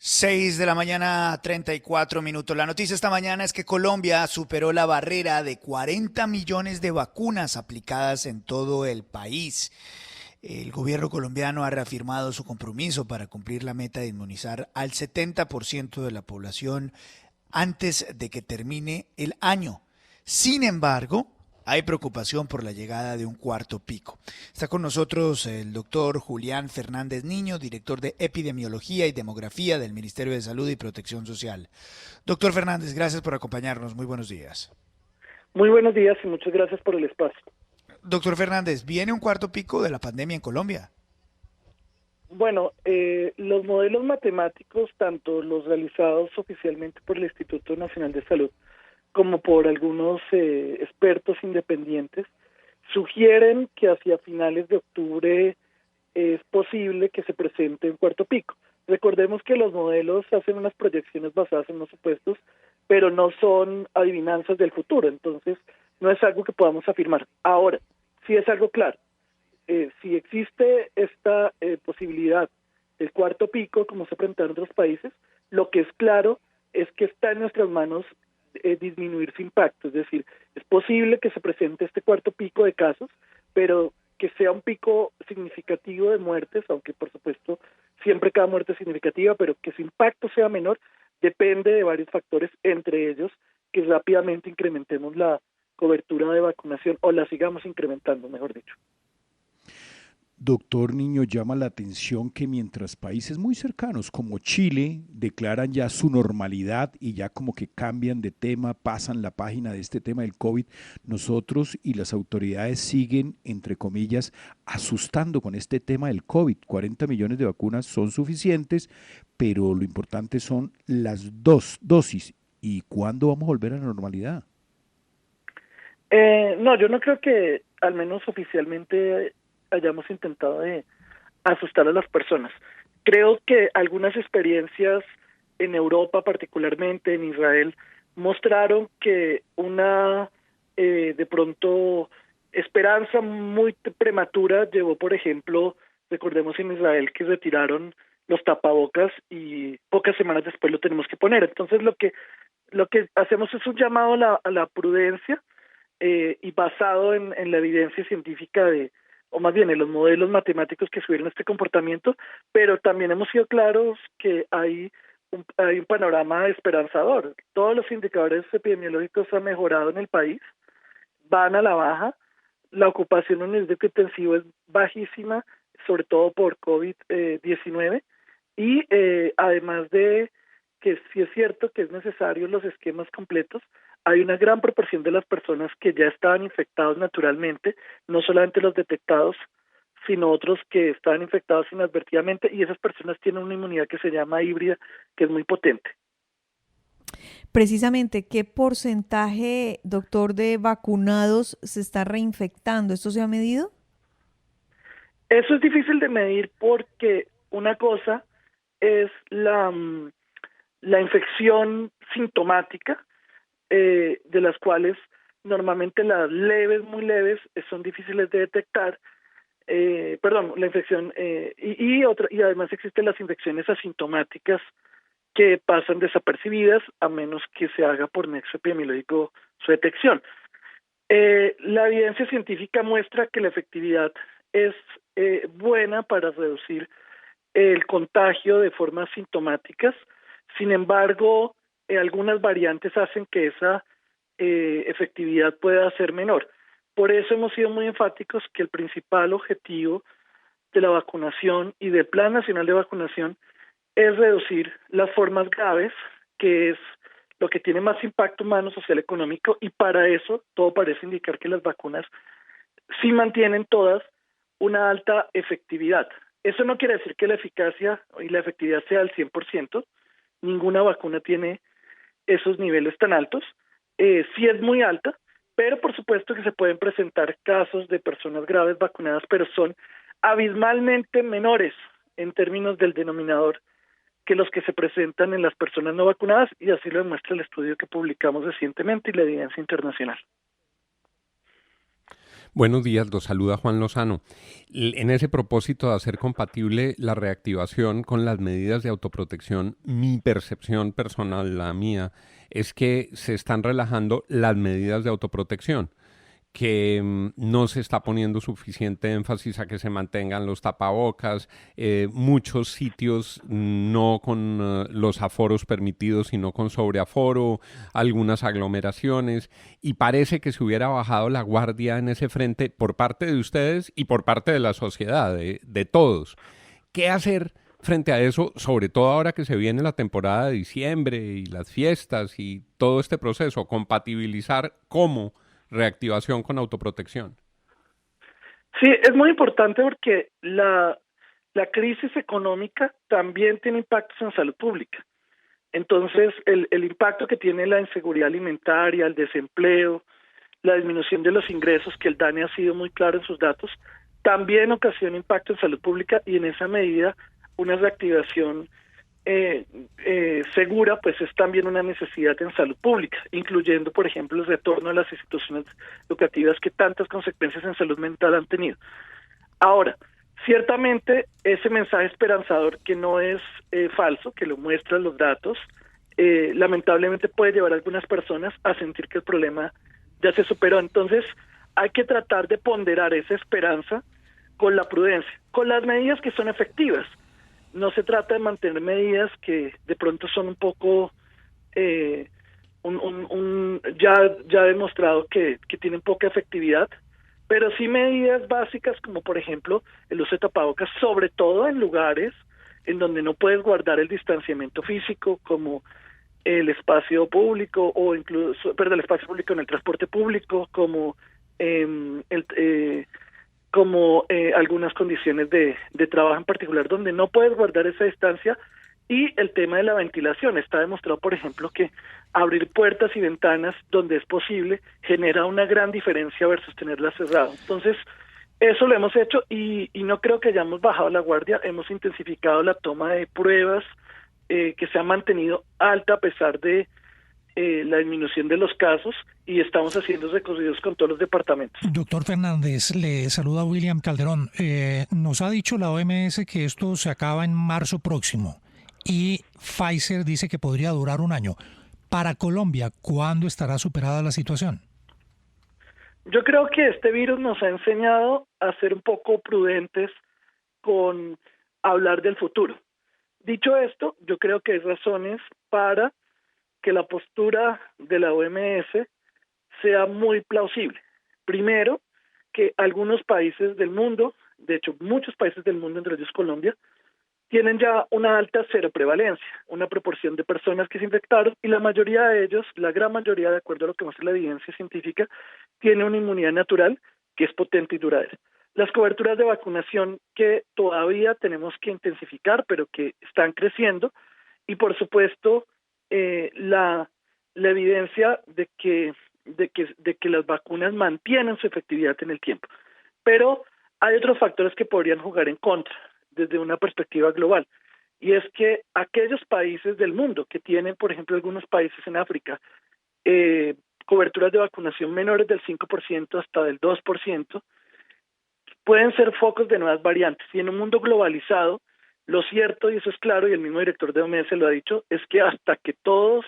6 de la mañana, 34 minutos. La noticia esta mañana es que Colombia superó la barrera de 40 millones de vacunas aplicadas en todo el país. El gobierno colombiano ha reafirmado su compromiso para cumplir la meta de inmunizar al 70% de la población antes de que termine el año. Sin embargo, hay preocupación por la llegada de un cuarto pico. Está con nosotros el doctor Julián Fernández Niño, director de Epidemiología y Demografía del Ministerio de Salud y Protección Social. Doctor Fernández, gracias por acompañarnos. Muy buenos días. Muy buenos días y muchas gracias por el espacio. Doctor Fernández, ¿viene un cuarto pico de la pandemia en Colombia? Bueno, los modelos matemáticos, tanto los realizados oficialmente por el Instituto Nacional de Salud como por algunos expertos independientes, sugieren que hacia finales de octubre es posible que se presente un cuarto pico. Recordemos que los modelos hacen unas proyecciones basadas en los supuestos, pero no son adivinanzas del futuro, entonces no es algo que podamos afirmar. Ahora, sí es algo claro. Si existe esta posibilidad del cuarto pico, como se presenta en otros países, lo que es claro es que está en nuestras manos disminuir su impacto. Es decir, es posible que se presente este cuarto pico de casos, pero que sea un pico significativo de muertes, aunque por supuesto siempre cada muerte es significativa, pero que su impacto sea menor, depende de varios factores, entre ellos que rápidamente incrementemos la cobertura de vacunación o la sigamos incrementando, mejor dicho. Doctor Niño, llama la atención que mientras países muy cercanos como Chile declaran ya su normalidad y ya como que cambian de tema, pasan la página de este tema del COVID, nosotros y las autoridades siguen, entre comillas, asustando con este tema del COVID. 40 millones de vacunas son suficientes, pero lo importante son las dos dosis. ¿Y cuándo vamos a volver a la normalidad? No, yo no creo que al menos oficialmente hayamos intentado de asustar a las personas. Creo que algunas experiencias en Europa, particularmente en Israel, mostraron que una de pronto esperanza muy prematura llevó, por ejemplo, recordemos en Israel que retiraron los tapabocas y pocas semanas después lo tenemos que poner. Entonces lo que hacemos es un llamado a la prudencia y basado en la evidencia científica o más bien en los modelos matemáticos que subieron este comportamiento, pero también hemos sido claros que hay un panorama esperanzador. Todos los indicadores epidemiológicos han mejorado en el país, van a la baja, la ocupación en el disco intensivo es bajísima, sobre todo por COVID-19, y además de que sí es cierto que es necesario los esquemas completos, hay una gran proporción de las personas que ya estaban infectados naturalmente, no solamente los detectados, sino otros que estaban infectados inadvertidamente, y esas personas tienen una inmunidad que se llama híbrida, que es muy potente. Precisamente, ¿qué porcentaje, doctor, de vacunados se está reinfectando? ¿Esto se ha medido? Eso es difícil de medir porque una cosa es la infección sintomática, de las cuales normalmente las leves, muy leves, son difíciles de detectar. Perdón, la infección y además existen las infecciones asintomáticas que pasan desapercibidas a menos que se haga por nexo epidemiológico su detección. La evidencia científica muestra que la efectividad es buena para reducir el contagio de formas sintomáticas. Sin embargo, algunas variantes hacen que esa efectividad pueda ser menor. Por eso hemos sido muy enfáticos que el principal objetivo de la vacunación y del Plan Nacional de Vacunación es reducir las formas graves, que es lo que tiene más impacto humano, social, económico, y para eso todo parece indicar que las vacunas sí mantienen todas una alta efectividad. Eso no quiere decir que la eficacia y la efectividad sea al 100%, ninguna vacuna tiene esos niveles tan altos, sí es muy alta, pero por supuesto que se pueden presentar casos de personas graves vacunadas, pero son abismalmente menores en términos del denominador que los que se presentan en las personas no vacunadas, y así lo demuestra el estudio que publicamos recientemente y la evidencia internacional. Buenos días, los saluda Juan Lozano. En ese propósito de hacer compatible la reactivación con las medidas de autoprotección, mi percepción personal, la mía, es que se están relajando las medidas de autoprotección, que no se está poniendo suficiente énfasis a que se mantengan los tapabocas, muchos sitios no con los aforos permitidos, sino con sobreaforo, algunas aglomeraciones, y parece que se hubiera bajado la guardia en ese frente por parte de ustedes y por parte de la sociedad, de todos. ¿Qué hacer frente a eso, sobre todo ahora que se viene la temporada de diciembre y las fiestas y todo este proceso? Compatibilizar cómo reactivación con autoprotección. Sí, es muy importante porque la crisis económica también tiene impactos en salud pública. Entonces, el impacto que tiene la inseguridad alimentaria, el desempleo, la disminución de los ingresos, que el DANE ha sido muy claro en sus datos, también ocasiona impacto en salud pública y en esa medida una reactivación segura, pues es también una necesidad en salud pública, incluyendo, por ejemplo, el retorno a las instituciones educativas que tantas consecuencias en salud mental han tenido. Ahora, ciertamente ese mensaje esperanzador, que no es falso, que lo muestran los datos, lamentablemente puede llevar a algunas personas a sentir que el problema ya se superó. Entonces, hay que tratar de ponderar esa esperanza con la prudencia, con las medidas que son efectivas. No se trata de mantener medidas que de pronto son un poco ya demostrado que tienen poca efectividad, pero sí medidas básicas como por ejemplo el uso de tapabocas, sobre todo en lugares en donde no puedes guardar el distanciamiento físico, como el espacio público o incluso, el espacio público en el transporte público, como algunas condiciones de trabajo en particular donde no puedes guardar esa distancia. Y el tema de la ventilación, está demostrado, por ejemplo, que abrir puertas y ventanas donde es posible genera una gran diferencia versus tenerlas cerradas. Entonces, eso lo hemos hecho y no creo que hayamos bajado la guardia. Hemos intensificado la toma de pruebas, que se ha mantenido alta a pesar de la disminución de los casos, y estamos haciendo recorridos con todos los departamentos. Doctor Fernández, le saluda William Calderón. Nos ha dicho la OMS que esto se acaba en marzo próximo y Pfizer dice que podría durar un año. Para Colombia, ¿cuándo estará superada la situación? Yo creo que este virus nos ha enseñado a ser un poco prudentes con hablar del futuro. Dicho esto, yo creo que hay razones para que la postura de la OMS sea muy plausible. Primero, que algunos países del mundo, de hecho muchos países del mundo, entre ellos Colombia, tienen ya una alta seroprevalencia, una proporción de personas que se infectaron, y la mayoría de ellos, la gran mayoría, de acuerdo a lo que muestra la evidencia científica, tiene una inmunidad natural que es potente y duradera. Las coberturas de vacunación que todavía tenemos que intensificar, pero que están creciendo, y por supuesto la evidencia de que las vacunas mantienen su efectividad en el tiempo. Pero hay otros factores que podrían jugar en contra desde una perspectiva global, y es que aquellos países del mundo que tienen, por ejemplo, algunos países en África, coberturas de vacunación menores del 5% hasta del 2%, pueden ser focos de nuevas variantes. Y en un mundo globalizado, lo cierto, y eso es claro, y el mismo director de OMS lo ha dicho, es que hasta que todos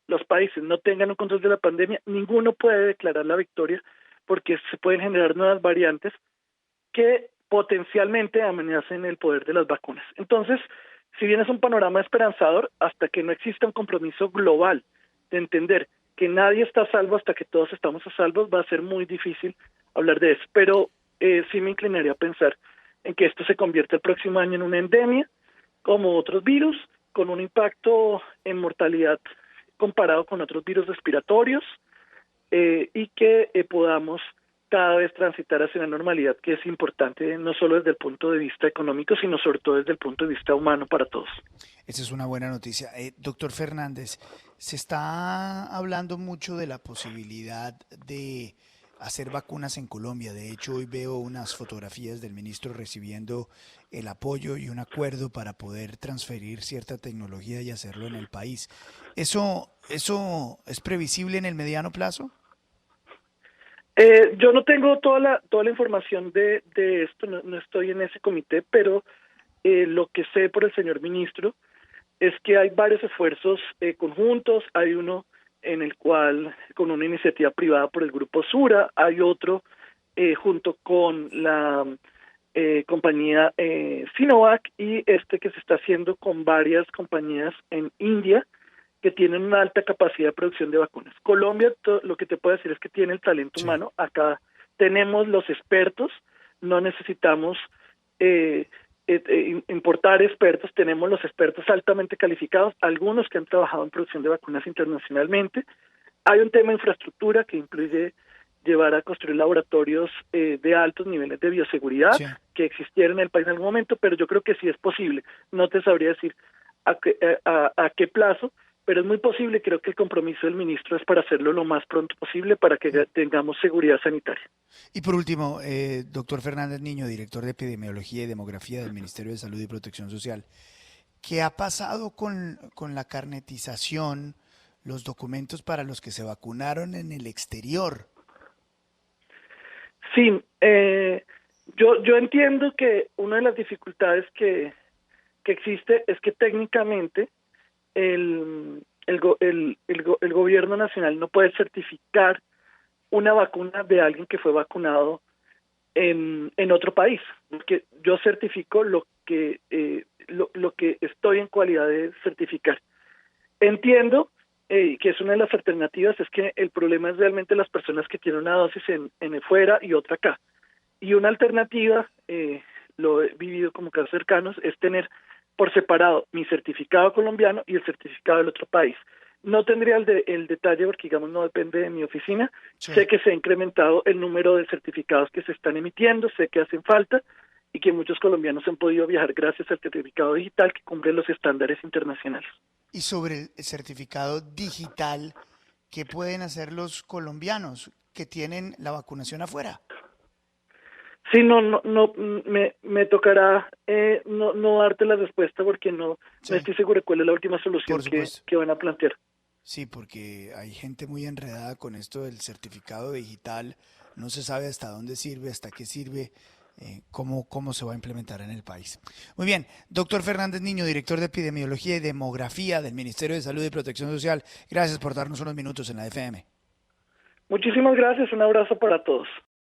los países no tengan un control de la pandemia, ninguno puede declarar la victoria, porque se pueden generar nuevas variantes que potencialmente amenacen el poder de las vacunas. Entonces, si bien es un panorama esperanzador, hasta que no exista un compromiso global de entender que nadie está a salvo hasta que todos estamos a salvo, va a ser muy difícil hablar de eso. Pero sí me inclinaría a pensar en que esto se convierta el próximo año en una endemia, como otros virus, con un impacto en mortalidad comparado con otros virus respiratorios, y que podamos cada vez transitar hacia una normalidad que es importante, no solo desde el punto de vista económico, sino sobre todo desde el punto de vista humano para todos. Esa es una buena noticia. Doctor Fernández, se está hablando mucho de la posibilidad de hacer vacunas en Colombia. De hecho, hoy veo unas fotografías del ministro recibiendo el apoyo y un acuerdo para poder transferir cierta tecnología y hacerlo en el país. ¿Eso es previsible en el mediano plazo? Yo no tengo toda la información de esto, no estoy en ese comité, pero lo que sé por el señor ministro es que hay varios esfuerzos conjuntos. Hay uno en el cual, con una iniciativa privada por el Grupo Sura, hay otro junto con la compañía Sinovac, y este que se está haciendo con varias compañías en India que tienen una alta capacidad de producción de vacunas. Colombia, lo que te puedo decir es que tiene el talento humano. Acá tenemos los expertos, no necesitamos importar expertos, tenemos los expertos altamente calificados, algunos que han trabajado en producción de vacunas internacionalmente. Hay un tema de infraestructura que incluye llevar a construir laboratorios de altos niveles de bioseguridad, sí, que existieran en el país en algún momento, pero yo creo que sí es posible. No te sabría decir a qué plazo, pero es muy posible. Creo que el compromiso del ministro es para hacerlo lo más pronto posible para que tengamos seguridad sanitaria. Y por último, doctor Fernández Niño, director de Epidemiología y Demografía del Ministerio de Salud y Protección Social, ¿qué ha pasado con la carnetización, los documentos para los que se vacunaron en el exterior? Sí, yo entiendo que una de las dificultades que existe es que técnicamente el gobierno nacional no puede certificar una vacuna de alguien que fue vacunado en otro país, porque yo certifico lo que estoy en cualidad de certificar. Entiendo que es una de las alternativas, es que el problema es realmente las personas que tienen una dosis en fuera y otra acá. Y una alternativa, lo he vivido como casos cercanos, es tener por separado mi certificado colombiano y el certificado del otro país. No tendría el detalle porque, digamos, no depende de mi oficina. Sí. Sé que se ha incrementado el número de certificados que se están emitiendo, sé que hacen falta y que muchos colombianos han podido viajar gracias al certificado digital que cumple los estándares internacionales. Y sobre el certificado digital, ¿qué pueden hacer los colombianos que tienen la vacunación afuera? Sí, me tocará no darte la respuesta porque no estoy seguro de cuál es la última solución que van a plantear. Sí, porque hay gente muy enredada con esto del certificado digital, no se sabe hasta dónde sirve, hasta qué sirve, cómo se va a implementar en el país. Muy bien, doctor Fernández Niño, director de Epidemiología y Demografía del Ministerio de Salud y Protección Social, gracias por darnos unos minutos en la FM. Muchísimas gracias, un abrazo para todos.